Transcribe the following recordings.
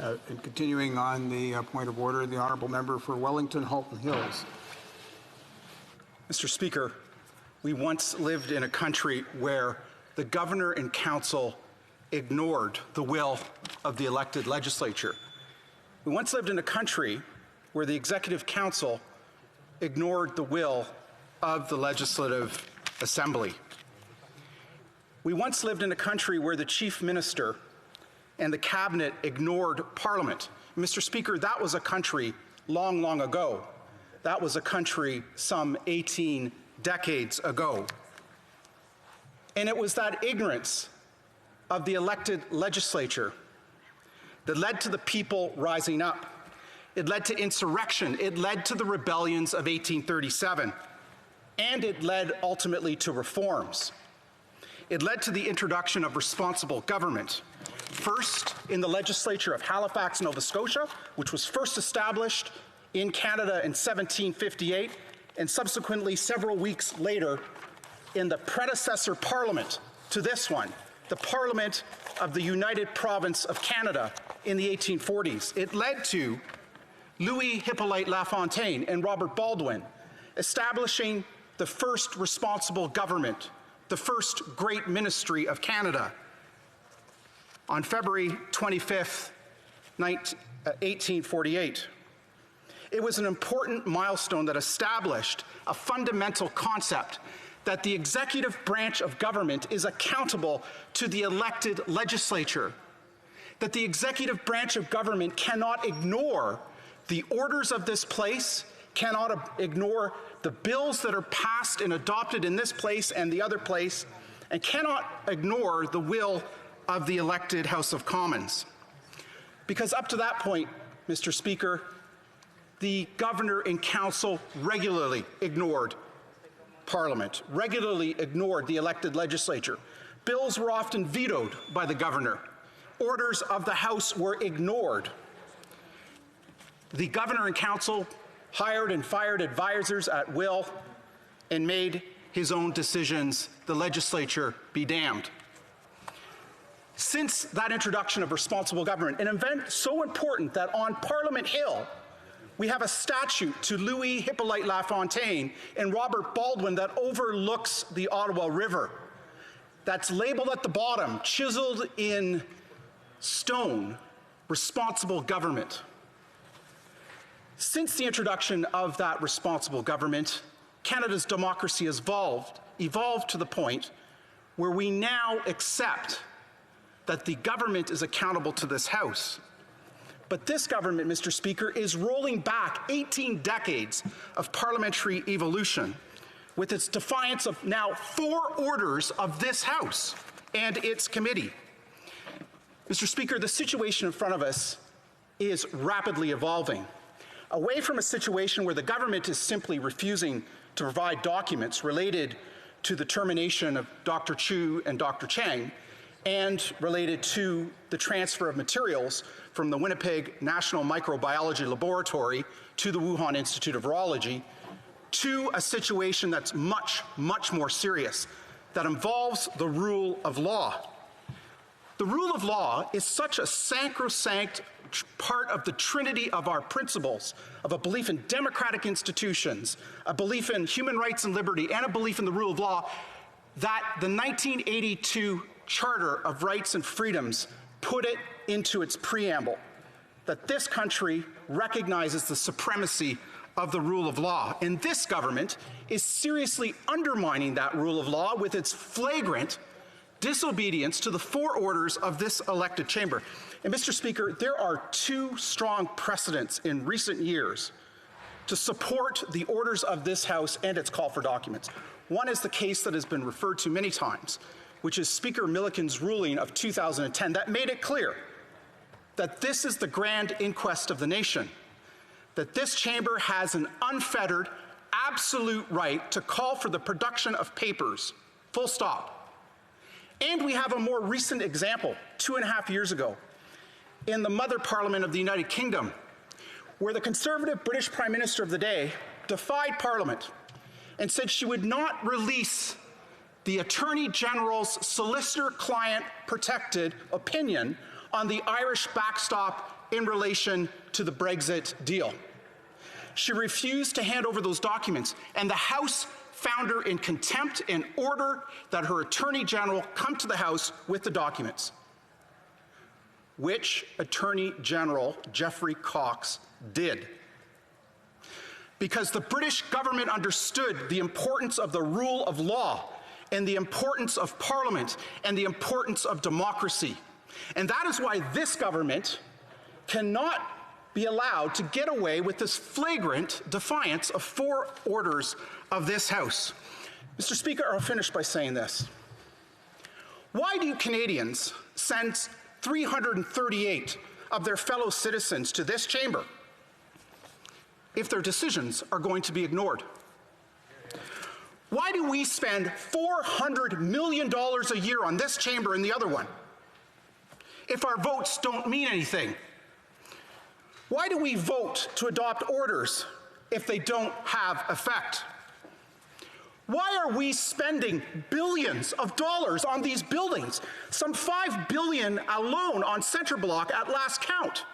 And continuing on the point of order, the honourable member for Wellington Halton Hills. Mr. Speaker, we once lived in a country where the governor and council ignored the will of the elected legislature. We once lived in a country where the executive council ignored the will of the legislative assembly. We once lived in a country where the chief minister and the cabinet ignored Parliament. Mr. Speaker, that was a country long, long ago. That was a country some 18 decades ago. And it was that ignorance of the elected legislature that led to the people rising up. It led to insurrection. It led to the rebellions of 1837. And it led ultimately to reforms. It led to the introduction of responsible government. First, in the legislature of Halifax, Nova Scotia, which was first established in Canada in 1758, and subsequently several weeks later in the predecessor parliament to this one, the Parliament of the United Province of Canada in the 1840s. It led to Louis Hippolyte Lafontaine and Robert Baldwin establishing the first responsible government, the first great ministry of Canada, on February 25th, 1848. It was an important milestone that established a fundamental concept that the executive branch of government is accountable to the elected legislature, that the executive branch of government cannot ignore the orders of this place, cannot ignore the bills that are passed and adopted in this place and the other place, and cannot ignore the will of the elected House of Commons. Because up to that point, Mr. Speaker, the governor and council regularly ignored Parliament, regularly ignored the elected legislature. Bills were often vetoed by the governor. Orders of the House were ignored. The governor and council hired and fired advisors at will and made his own decisions. The legislature be damned. Since that introduction of responsible government, an event so important that on Parliament Hill, we have a statue to Louis Hippolyte Lafontaine and Robert Baldwin that overlooks the Ottawa River. That's labeled at the bottom, chiseled in stone, responsible government. Since the introduction of that responsible government, Canada's democracy has evolved to the point where we now accept that the government is accountable to this House. But this government, Mr. Speaker, is rolling back 18 decades of parliamentary evolution with its defiance of now 4 orders of this House and its committee. Mr. Speaker, the situation in front of us is rapidly evolving. Away from a situation where the government is simply refusing to provide documents related to the termination of Dr. Chu and Dr. Chang, and related to the transfer of materials from the Winnipeg National Microbiology Laboratory to the Wuhan Institute of Virology, to a situation that's much, much more serious, that involves the rule of law. The rule of law is such a sacrosanct part of the trinity of our principles, of a belief in democratic institutions, a belief in human rights and liberty, and a belief in the rule of law, that the 1982 Charter of Rights and Freedoms put it into its preamble, that this country recognizes the supremacy of the rule of law. And this government is seriously undermining that rule of law with its flagrant disobedience to the 4 orders of this elected chamber. And Mr. Speaker, there are 2 strong precedents in recent years to support the orders of this House and its call for documents. One is the case that has been referred to many times, which is Speaker Milliken's ruling of 2010 that made it clear that this is the grand inquest of the nation, that this chamber has an unfettered, absolute right to call for the production of papers, full stop. And we have a more recent example, 2.5 years ago, in the Mother Parliament of the United Kingdom, where the Conservative British Prime Minister of the day defied Parliament and said she would not release the Attorney General's solicitor-client protected opinion on the Irish backstop in relation to the Brexit deal. She refused to hand over those documents, and the House found her in contempt and ordered that her Attorney General come to the House with the documents. Which Attorney General Geoffrey Cox did. Because the British government understood the importance of the rule of law and the importance of Parliament and the importance of democracy. And that is why this government cannot be allowed to get away with this flagrant defiance of 4 orders of this House. Mr. Speaker, I'll finish by saying this. Why do Canadians send 338 of their fellow citizens to this chamber if their decisions are going to be ignored? Why do we spend $400 million a year on this chamber and the other one if our votes don't mean anything? Why do we vote to adopt orders if they don't have effect? Why are we spending billions of dollars on these buildings, some $5 billion alone on Centre Block at last count,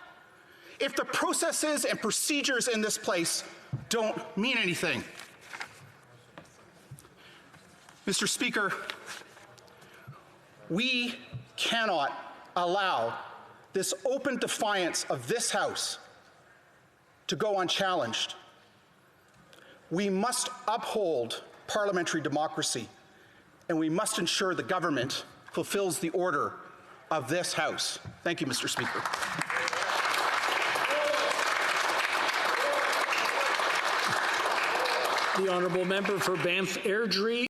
if the processes and procedures in this place don't mean anything? Mr. Speaker, we cannot allow this open defiance of this House to go unchallenged. We must uphold parliamentary democracy, and we must ensure the government fulfills the order of this House. Thank you, Mr. Speaker. The honourable member for Banff Airdrie.